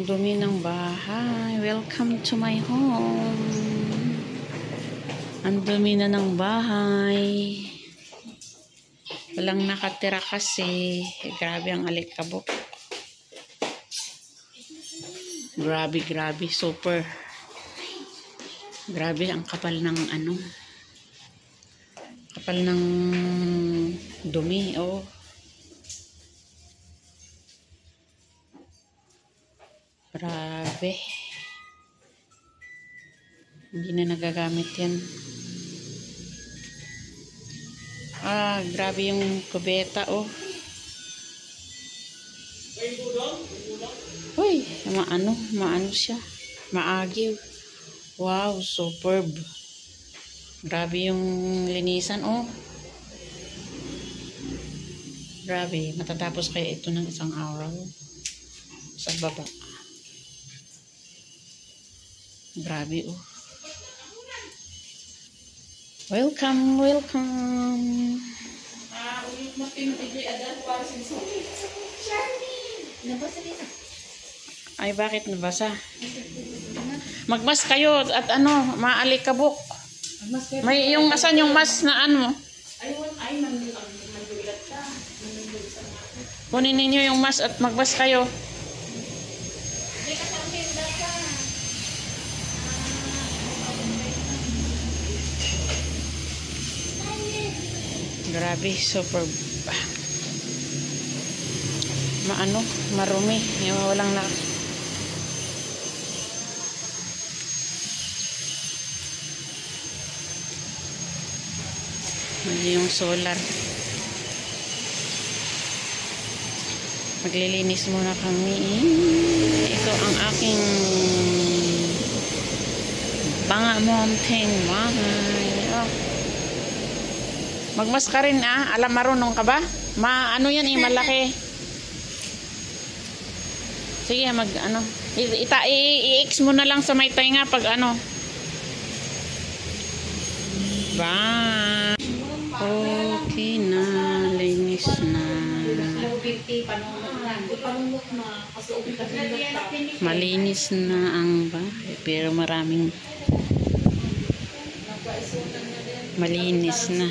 Ang dumi ng bahay. Welcome to my home. Ang dumi na ng bahay. Walang nakatira kasi. Grabe ang alikabok. Grabe. Super. Grabe ang kapal ng ano. Kapal ng dumi. Oh. Grabe. Hindi na nagagamit yan. Grabe yung kubeta, oh. Uy, maano siya. Maagiw. Wow, superb. Grabe yung linisan, oh. Grabe, matatapos kaya ito ng isang araw. Sa baba. Grabe, oh. Welcome. Ay, bakit nabasa? Magmas kayo at ano, maalikabok. May yung asan yung mas na ano? Kunin ninyo yung mas at magbas kayo. Grabe, super marumi, yung walang na yung solar. Maglilinis muna kami. Ito ang aking Mountain bahay. Oh. Magmas ka rin, alam, marunong ka ba? Ano yan, malaki. Sige, i-X mo na lang sa may tainga pag ano. Ba. Okay na, linis na. Malinis na ang bahay, pero malinis na.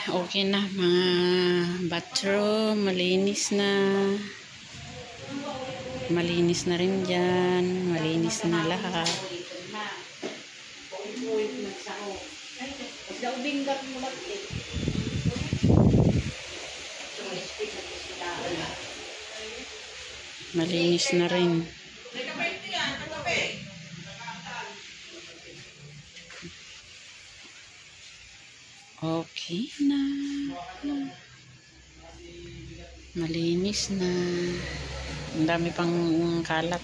Okay na, mga bathroom, malinis na. Malinis na rin dyan. Malinis na lahat. Malinis na rin. Okay na. Malinis na. Ang dami pang kalat.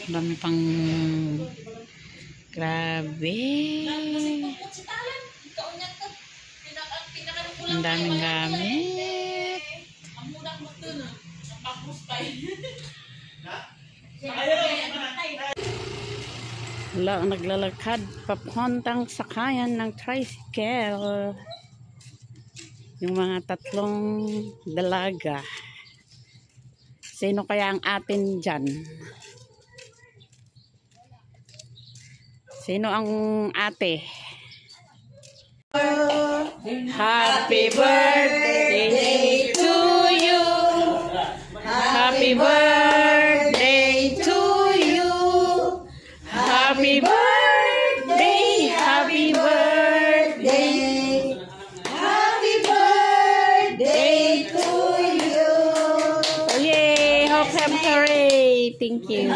Ang dami pang grabe. Ang daming gamit. Wala, naglalakad papuntang sakayan ng tricycle. Yung mga tatlong dalaga. Sino kaya ang atin dyan? Sino ang ate? Happy birthday to you. Happy birthday to you. Happy birthday, happy birthday. Happy birthday to you. Oh, yay, hope hooray. Thank you.